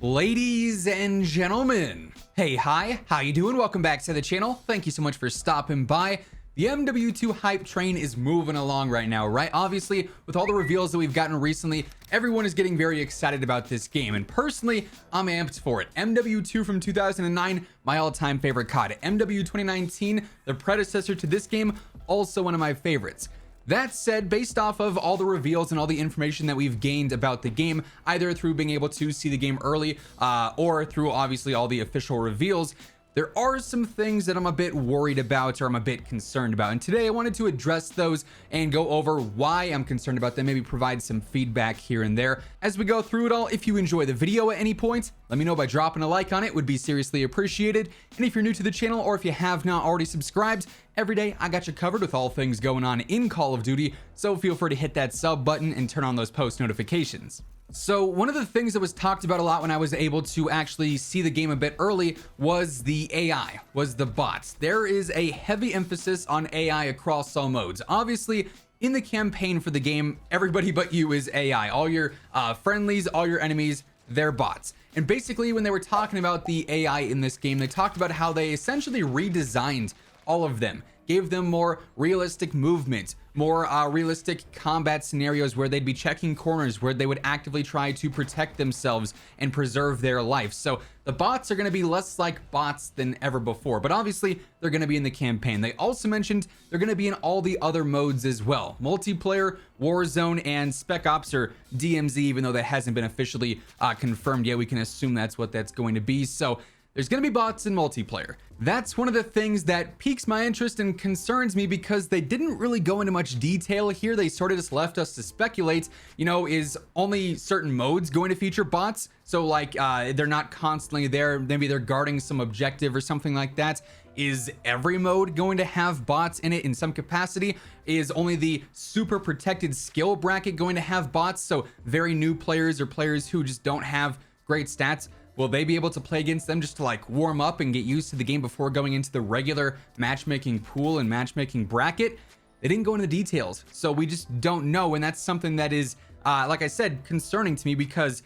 Ladies and gentlemen, hey, hi, how you doing? Welcome back to the channel. Thank you so much for stopping by. The MW2 hype train is moving along right now, right? Obviously, with all the reveals that we've gotten recently, everyone is getting very excited about this game, and personally, I'm amped for it. MW2 from 2009, my all-time favorite COD. MW 2019, the predecessor to this game, also one of my favorites. That said, based off of all the reveals and all the information that we've gained about the game, either through being able to see the game early or through obviously all the official reveals, there are some things that I'm a bit worried about or I'm a bit concerned about. And today I wanted to address those and go over why I'm concerned about them, maybe provide some feedback here and there. As we go through it all, if you enjoy the video at any point, let me know by dropping a like on it, would be seriously appreciated. And if you're new to the channel or if you have not already subscribed, every day I got you covered with all things going on in Call of Duty, so feel free to hit that sub button and turn on those post notifications. So one of the things that was talked about a lot when I was able to actually see the game a bit early was the AI, was the bots. There is a heavy emphasis on AI across all modes. Obviously, in the campaign for the game, everybody but you is AI. All your friendlies, all your enemies, they're bots. And basically, when they were talking about the AI in this game, they talked about how they essentially redesigned all of them, gave them more realistic movement, more realistic combat scenarios where they'd be checking corners, where they would actively try to protect themselves and preserve their life. So the bots are going to be less like bots than ever before, but obviously they're going to be in the campaign. They also mentioned they're going to be in all the other modes as well: multiplayer, Warzone, and Spec Ops, or DMZ, even though that hasn't been officially confirmed yet. We can assume that's what that's going to be. So there's going to be bots in multiplayer. That's one of the things that piques my interest and concerns me, because they didn't really go into much detail here. They sort of just left us to speculate, you know, is only certain modes going to feature bots? So like they're not constantly there. Maybe they're guarding some objective or something like that. Is every mode going to have bots in it in some capacity? Is only the super protected skill bracket going to have bots? So very new players or players who just don't have great stats, will they be able to play against them just to like warm up and get used to the game before going into the regular matchmaking pool and matchmaking bracket? They didn't go into the details, so we just don't know. And that's something that is, like I said, concerning to me, because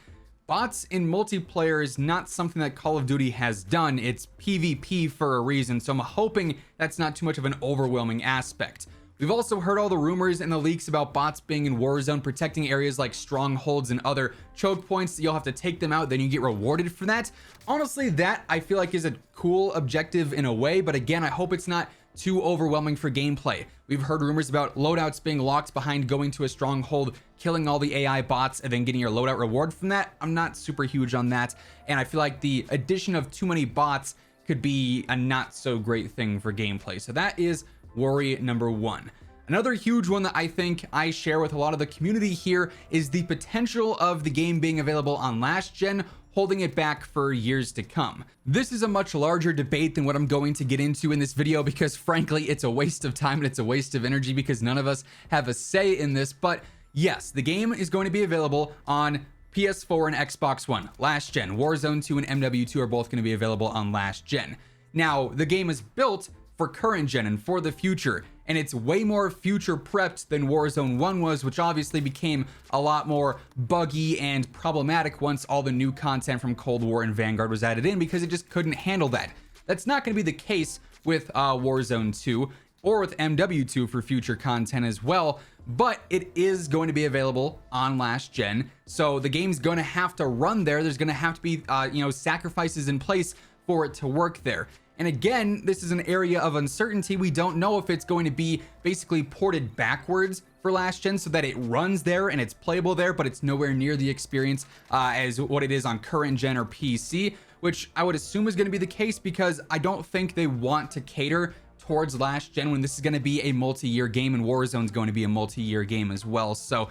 bots in multiplayer is not something that Call of Duty has done. It's PvP for a reason, so I'm hoping that's not too much of an overwhelming aspect. We've also heard all the rumors and the leaks about bots being in Warzone, protecting areas like strongholds and other choke points. You'll have to take them out, then you get rewarded for that. Honestly, that I feel like is a cool objective in a way, but again, I hope it's not too overwhelming for gameplay. We've heard rumors about loadouts being locked behind going to a stronghold, killing all the AI bots, and then getting your loadout reward from that. I'm not super huge on that, and I feel like the addition of too many bots could be a not so great thing for gameplay. So that is worry number one. Another huge one that I think I share with a lot of the community here is the potential of the game being available on last gen, holding it back for years to come. This is a much larger debate than what I'm going to get into in this video, because frankly, it's a waste of time and it's a waste of energy, because none of us have a say in this. But yes, the game is going to be available on PS4 and Xbox One, last gen. Warzone 2 and MW2 are both going to be available on last gen. Now, the game is built for current gen and for the future, and it's way more future prepped than Warzone 1 was, which obviously became a lot more buggy and problematic once all the new content from Cold War and Vanguard was added in, because it just couldn't handle that. That's not going to be the case with Warzone 2 or with MW2 for future content as well, but it is going to be available on last gen, so the game's going to have to run there. There's going to have to be sacrifices in place for it to work there. And again, this is an area of uncertainty. We don't know if it's going to be basically ported backwards for last gen so that it runs there and it's playable there, but it's nowhere near the experience as what it is on current gen or PC, which I would assume is going to be the case, because I don't think they want to cater towards last gen when this is going to be a multi-year game, and Warzone is going to be a multi-year game as well. So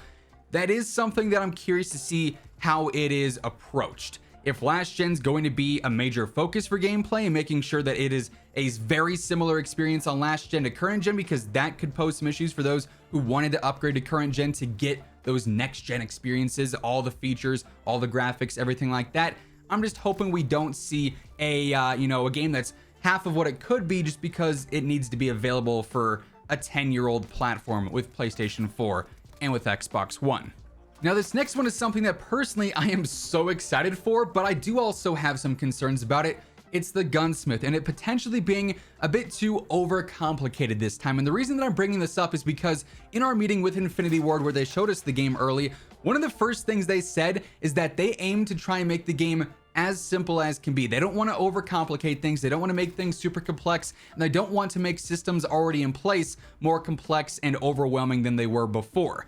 that is something that I'm curious to see how it is approached. If last gen's going to be a major focus for gameplay and making sure that it is a very similar experience on last gen to current gen, because that could pose some issues for those who wanted to upgrade to current gen to get those next gen experiences, all the features, all the graphics, everything like that. I'm just hoping we don't see a game that's half of what it could be just because it needs to be available for a 10-year-old platform with PlayStation 4 and with Xbox One. Now, this next one is something that personally I am so excited for, but I do also have some concerns about it. It's the Gunsmith, and it potentially being a bit too overcomplicated this time. And the reason that I'm bringing this up is because in our meeting with Infinity Ward, where they showed us the game early, one of the first things they said is that they aim to try and make the game as simple as can be. They don't want to overcomplicate things. They don't want to make things super complex, and they don't want to make systems already in place more complex and overwhelming than they were before.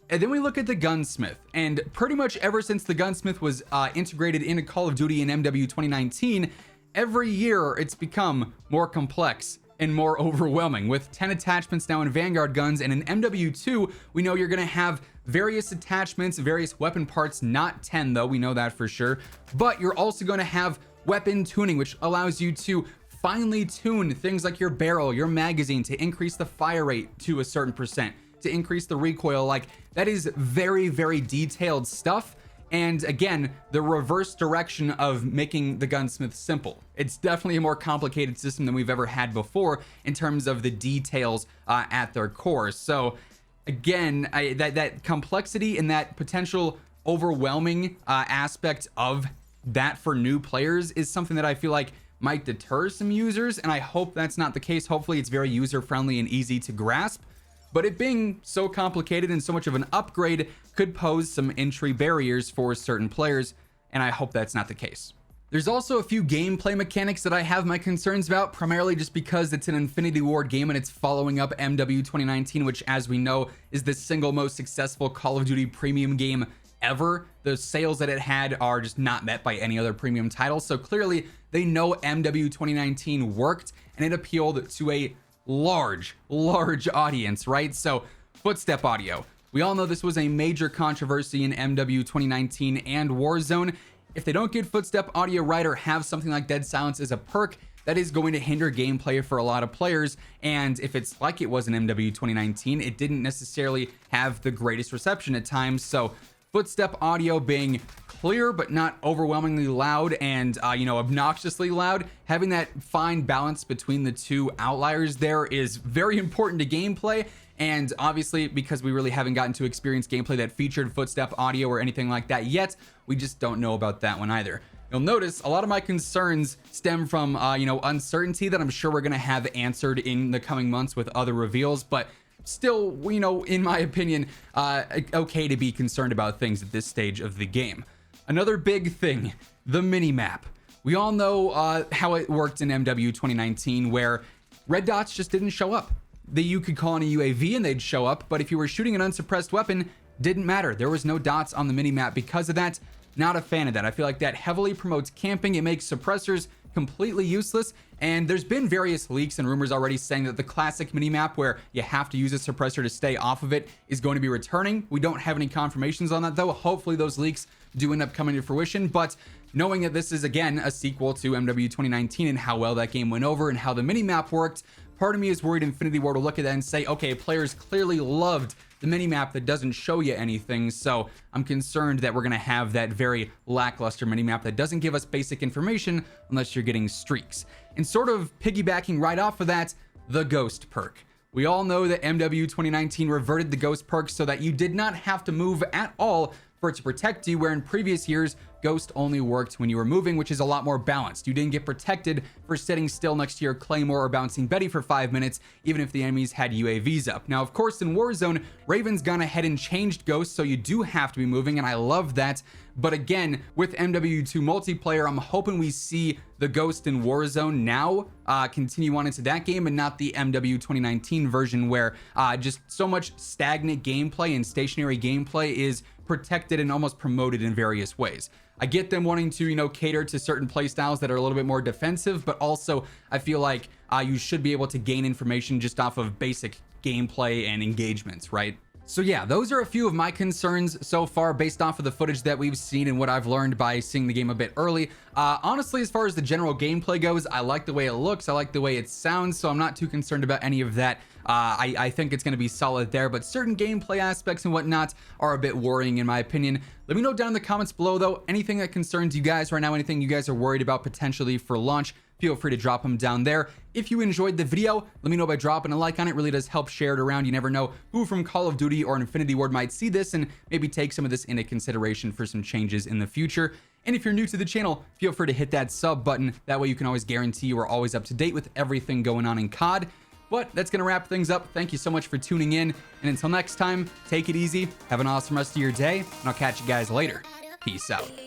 And then we look at the Gunsmith, and pretty much ever since the Gunsmith was integrated into Call of Duty in MW 2019, every year it's become more complex and more overwhelming. With 10 attachments now in Vanguard guns, and in MW2, we know you're gonna have various attachments, various weapon parts, not 10 though, we know that for sure, but you're also gonna have weapon tuning, which allows you to finely tune things like your barrel, your magazine, to increase the fire rate to a certain percent, to increase the recoil. Like, that is very, very detailed stuff. And again, the reverse direction of making the Gunsmith simple. It's definitely a more complicated system than we've ever had before in terms of the details at their core. So again, that complexity and that potential overwhelming aspect of that for new players is something that I feel like might deter some users, and I hope that's not the case. Hopefully it's very user friendly and easy to grasp. But it being so complicated and so much of an upgrade could pose some entry barriers for certain players, and I hope that's not the case. There's also a few gameplay mechanics that I have my concerns about, primarily just because it's an Infinity Ward game and it's following up MW 2019, which, as we know, is the single most successful Call of Duty premium game ever. The sales that it had are just not met by any other premium title, so clearly they know MW 2019 worked and it appealed to a large audience, right? So footstep audio, we all know this was a major controversy in MW 2019 and Warzone. If they don't get footstep audio right or have something like dead silence as a perk, that is going to hinder gameplay for a lot of players. And if it's like it was in MW 2019, it didn't necessarily have the greatest reception at times. So footstep audio being clear but not overwhelmingly loud and obnoxiously loud, having that fine balance between the two outliers there is very important to gameplay. And obviously, because we really haven't gotten to experience gameplay that featured footstep audio or anything like that yet, we just don't know about that one either. You'll notice a lot of my concerns stem from uncertainty that I'm sure we're gonna have answered in the coming months with other reveals, but still, in my opinion, okay to be concerned about things at this stage of the game. Another big thing, the mini-map. We all know how it worked in MW 2019, where red dots just didn't show up. You could call on a UAV and they'd show up, but if you were shooting an unsuppressed weapon, didn't matter. There was no dots on the mini-map because of that. Not a fan of that. I feel like that heavily promotes camping. It makes suppressors completely useless, and there's been various leaks and rumors already saying that the classic minimap where you have to use a suppressor to stay off of it is going to be returning. We don't have any confirmations on that though. Hopefully those leaks do end up coming to fruition, but knowing that this is again a sequel to MW 2019 and how well that game went over and how the minimap worked, part of me is worried Infinity Ward will look at that and say, okay, players clearly loved the minimap that doesn't show you anything, so I'm concerned that we're going to have that very lackluster minimap that doesn't give us basic information unless you're getting streaks. And sort of piggybacking right off of that, the Ghost perk. We all know that MW 2019 reverted the Ghost perk so that you did not have to move at all for it to protect you, where in previous years, Ghost only worked when you were moving, which is a lot more balanced. You didn't get protected for sitting still next to your Claymore or bouncing Betty for 5 minutes, even if the enemies had UAVs up. Now, of course, in Warzone, Raven's gone ahead and changed Ghost, so you do have to be moving, and I love that. But again, with MW2 multiplayer, I'm hoping we see the Ghost in Warzone now continue on into that game and not the MW 2019 version where just so much stagnant gameplay and stationary gameplay is protected and almost promoted in various ways. I get them wanting to, cater to certain playstyles that are a little bit more defensive, but also I feel like you should be able to gain information just off of basic gameplay and engagements, right? So yeah, those are a few of my concerns so far based off of the footage that we've seen and what I've learned by seeing the game a bit early. Honestly, as far as the general gameplay goes, I like the way it looks, I like the way it sounds, so I'm not too concerned about any of that. I think it's going to be solid there, but certain gameplay aspects and whatnot are a bit worrying in my opinion. Let me know down in the comments below though, anything that concerns you guys right now, anything you guys are worried about potentially for launch. feel free to drop them down there. If you enjoyed the video, let me know by dropping a like on it. It really does help share it around. You never know who from Call of Duty or Infinity Ward might see this and maybe take some of this into consideration for some changes in the future. And if you're new to the channel, feel free to hit that sub button. That way you can always guarantee you are always up to date with everything going on in COD. But that's going to wrap things up. Thank you so much for tuning in. And until next time, take it easy. Have an awesome rest of your day. And I'll catch you guys later. Peace out.